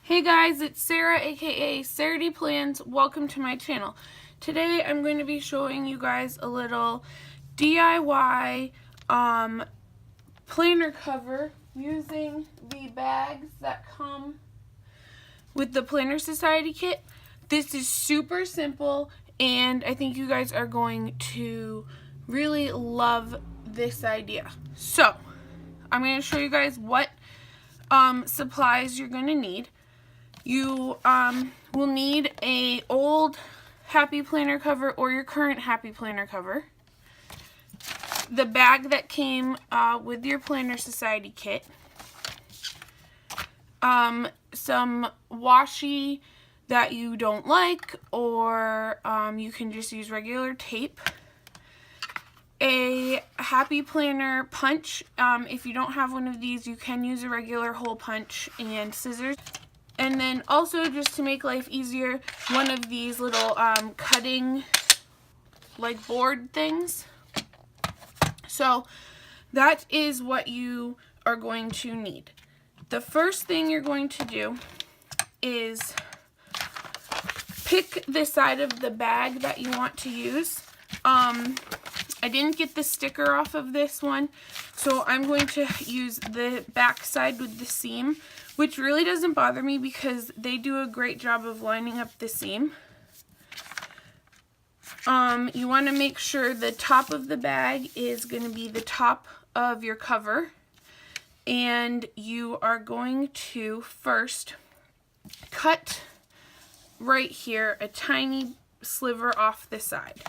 Hey guys, it's Sarah aka saradplans. Welcome to my channel. Today I'm going to be showing you guys a little DIY planner cover using the bags that come with the Planner Society kit. This is super simple and I think you guys are going to really love this idea. So I'm going to show you guys what supplies you're going to need. You will need a old Happy Planner cover or your current Happy Planner cover, the bag that came with your Planner Society kit, some washi that you don't like, or you can just use regular tape, a Happy Planner punch. If you don't have one of these, you can use a regular hole punch, and scissors. And then also, just to make life easier, one of these little cutting like board things. So that is what you are going to need. The first thing you're going to do is pick the side of the bag that you want to use. I didn't get the sticker off of this one, so I'm going to use the back side with the seam, which really doesn't bother me because they do a great job of lining up the seam. You want to make sure the top of the bag is going to be the top of your cover, and you are going to first cut right here a tiny sliver off the side.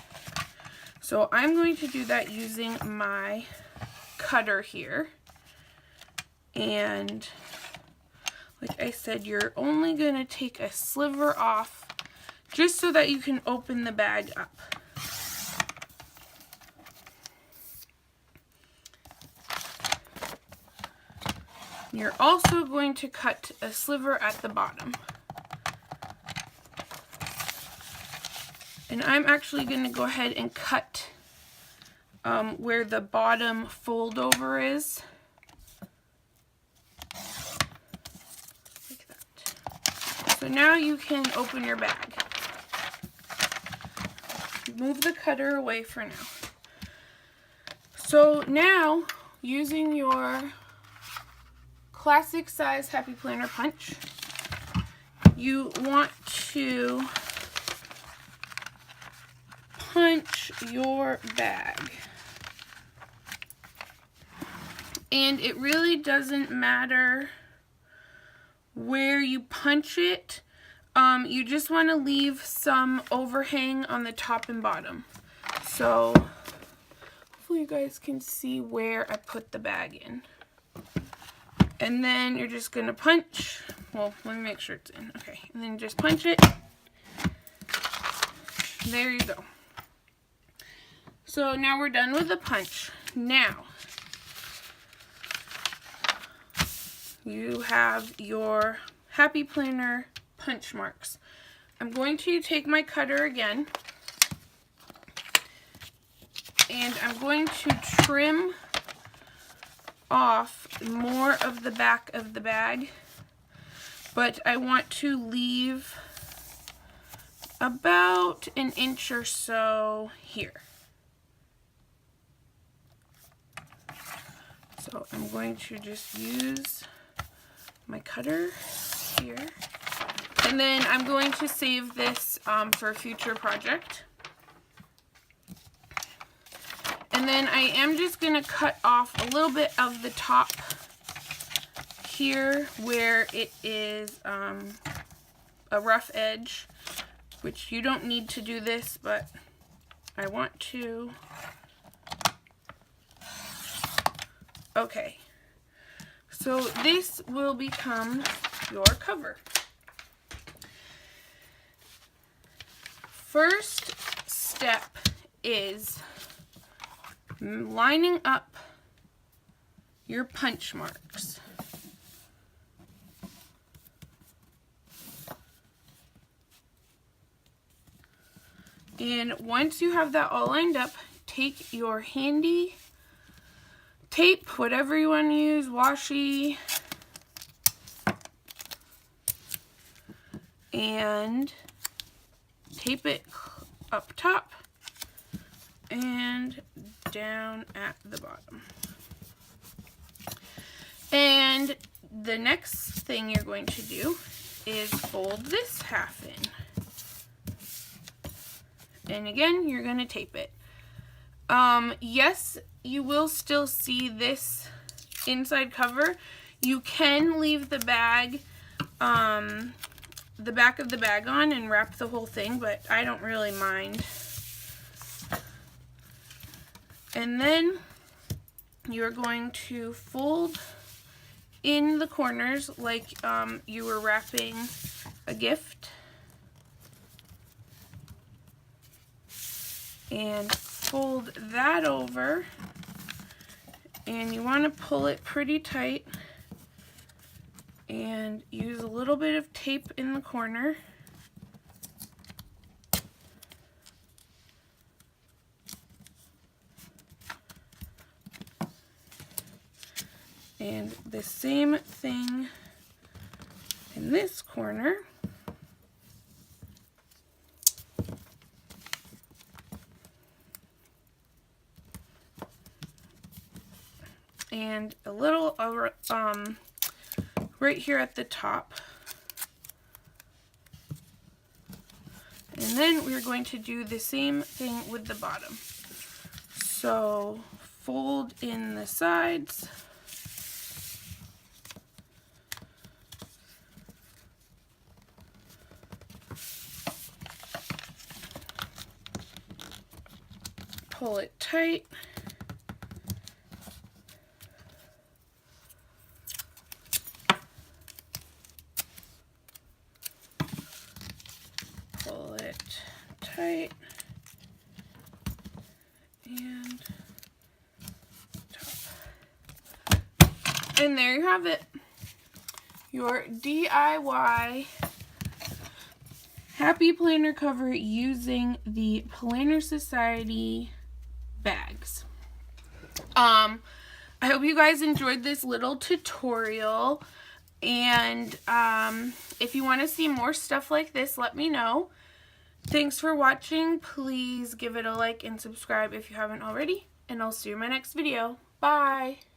So I'm going to do that using my cutter here, and like I said, you're only going to take a sliver off just so that you can open the bag up. You're also going to cut a sliver at the bottom. And I'm actually going to go ahead and cut where the bottom fold over is. Like that. So now you can open your bag. Move the cutter away for now. So now, using your classic size Happy Planner punch, you want to punch your bag. And it really doesn't matter where you punch it. You just want to leave some overhang on the top and bottom. So hopefully you guys can see where I put the bag in. And then you're just going to punch. Well, let me make sure it's in. Okay, and then just punch it. There you go. So now we're done with the punch. Now, you have your Happy Planner punch marks. I'm going to take my cutter again, and I'm going to trim off more of the back of the bag, but I want to leave about an inch or so here. So I'm going to just use my cutter here, and then I'm going to save this for a future project. And then I am just going to cut off a little bit of the top here where it is a rough edge, which you don't need to do this, but I want to. Okay, so this will become your cover. First step is lining up your punch marks. And once you have that all lined up, take your handy tape, whatever you want to use, washi, and tape it up top and down at the bottom. And the next thing you're going to do is fold this half in. And again, you're going to tape it. Yes, you will still see this inside cover. You can leave the bag, the back of the bag on and wrap the whole thing, but I don't really mind. And then you're going to fold in the corners like you were wrapping a gift. And fold that over, and you want to pull it pretty tight and use a little bit of tape in the corner. And the same thing in this corner. And a little right here at the top. And then we're going to do the same thing with the bottom. So fold in the sides. Pull it tight. Pull it tight and top. And there you have it. Your DIY Happy Planner cover using the Planner Society bags. I hope you guys enjoyed this little tutorial. And if you want to see more stuff like this, let me know. Thanks for watching. Please give it a like and subscribe if you haven't already. And I'll see you in my next video. Bye!